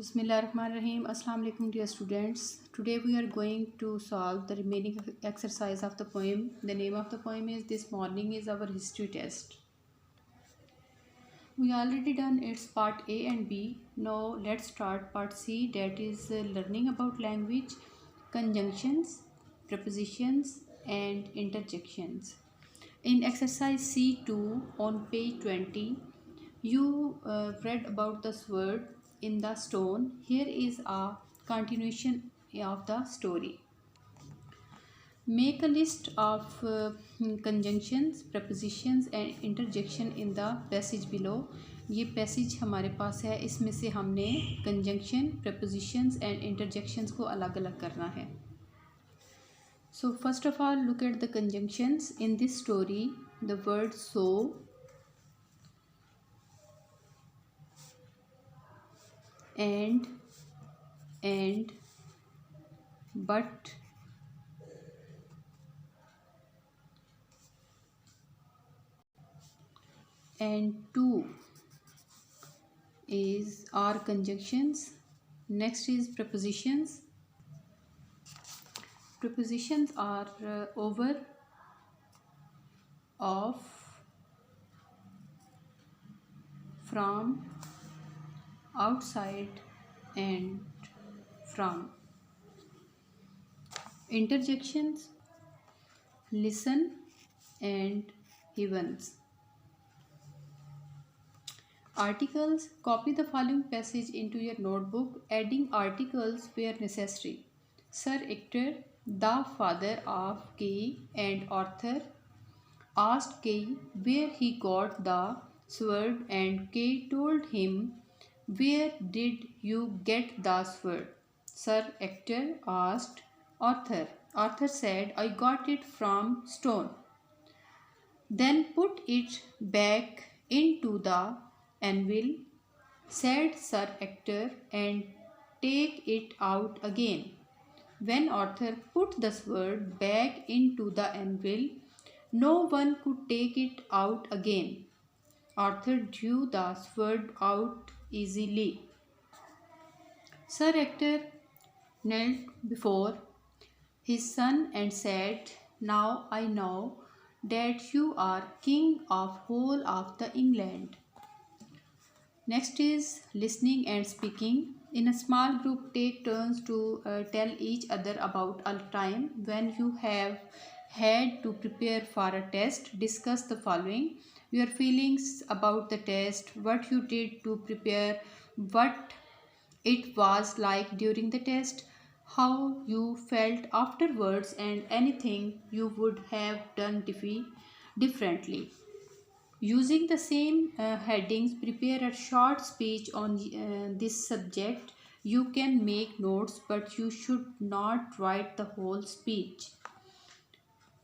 Bismillahirrahmanirrahim. Assalamu alaikum dear students. Today we are going to solve the remaining exercise of the poem. The name of the poem is This Morning is Our History Test. We already done its part A and B. Now let's start part C, that is learning about language, conjunctions, prepositions and interjections. In exercise C2 on page 20, you read about this word in the stone. Here is a continuation of the story. Make a list of conjunctions, prepositions and interjection in the passage below. ये passage हमारे पास है, इसमें से हमने conjunction, prepositions and interjections को अलग अलग करना है. So first of all, look at the conjunctions. In this story, the word so, and, but, and to are conjunctions. Next is prepositions. Prepositions are over, of, from, outside and from. Interjections: listen and heavens. Articles: copy the following passage into your notebook, adding articles where necessary. Sir Ector, the father of Kay and Arthur, asked Kay where he got the sword, and Kay told him, "Where did you get the sword?" Sir Ector asked Arthur. Arthur said, "I got it from stone." "Then put it back into the anvil," said Sir Ector, "and take it out again." When Arthur put the sword back into the anvil, no one could take it out again. Arthur drew the sword out easily. Sir Ector knelt before his son and said, "Now I know that you are king of whole of the England." Next is listening and speaking. In a small group, take turns to tell each other about a time when you have had to prepare for a test. Discuss the following: your feelings about the test, what you did to prepare, what it was like during the test, how you felt afterwards, and anything you would have done differently. Using the same headings, prepare a short speech on this subject. You can make notes, but you should not write the whole speech.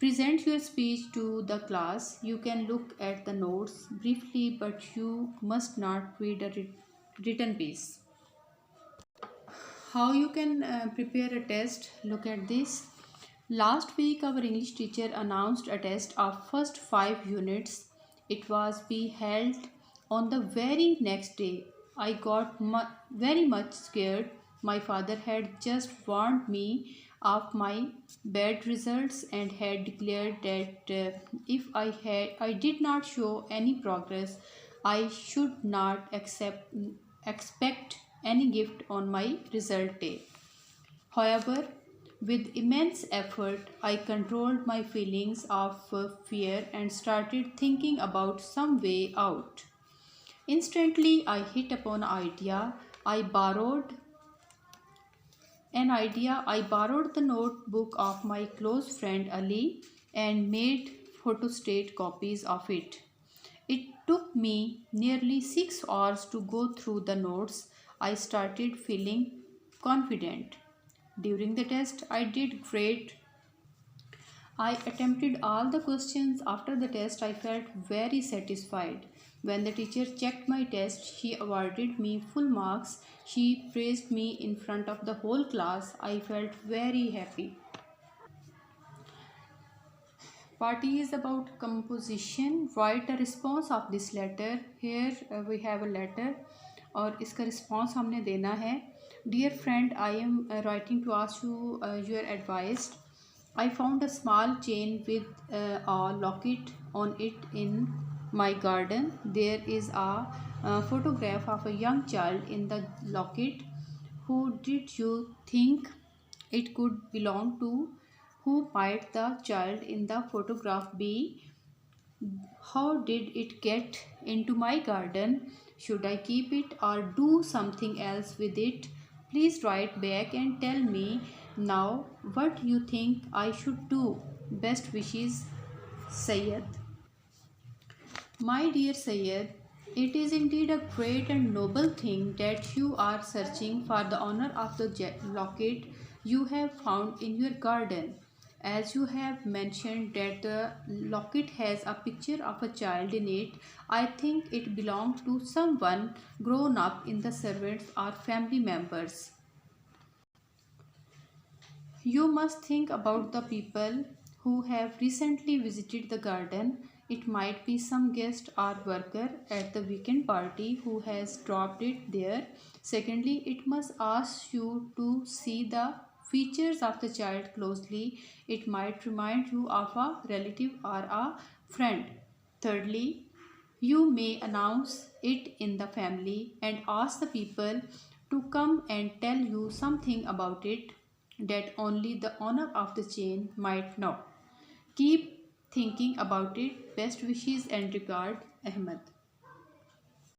Present your speech to the class. You can look at the notes briefly, but you must not read a written piece. How you can prepare a test? Look at this. Last week our English teacher announced a test of first 5 units. It was be held on the very next day. I got very much scared. My father had just warned me of my bad results and had declared that if I did not show any progress, I should not expect any gift on my result day. However, with immense effort, I controlled my feelings of fear and started thinking about some way out. Instantly, I hit upon an idea. I borrowed the notebook of my close friend Ali and made photostat copies of it. It took me nearly 6 hours to go through the notes. I started feeling confident. During the test, I did great. I attempted all the questions. After the test, I felt very satisfied. When the teacher checked my test, she awarded me full marks. She praised me in front of the whole class. I felt very happy. Part E is about composition. Write a response of this letter. Here we have a letter. और इसका response हमने देना है। Dear friend, I am writing to ask you your advice. I found a small chain with a locket on it in my garden. There is a photograph of a young child in the locket. Who did you think it could belong to? Who might the child in the photograph be? How did it get into my garden? Should I keep it or do something else with it? Please write back and tell me now what you think I should do. Best wishes, Sayed. My dear Sayed, it is indeed a great and noble thing that you are searching for the owner of the locket you have found in your garden. As you have mentioned that the locket has a picture of a child in it, I think it belonged to someone grown up in the servants or family members. You must think about the people who have recently visited the garden. It might be some guest or worker at the weekend party who has dropped it there. Secondly, it must ask you to see the features of the child closely. It might remind you of a relative or a friend. Thirdly, you may announce it in the family and ask the people to come and tell you something about it that only the owner of the chain might know. Keep thinking about it. Best wishes and regard, Ahmed.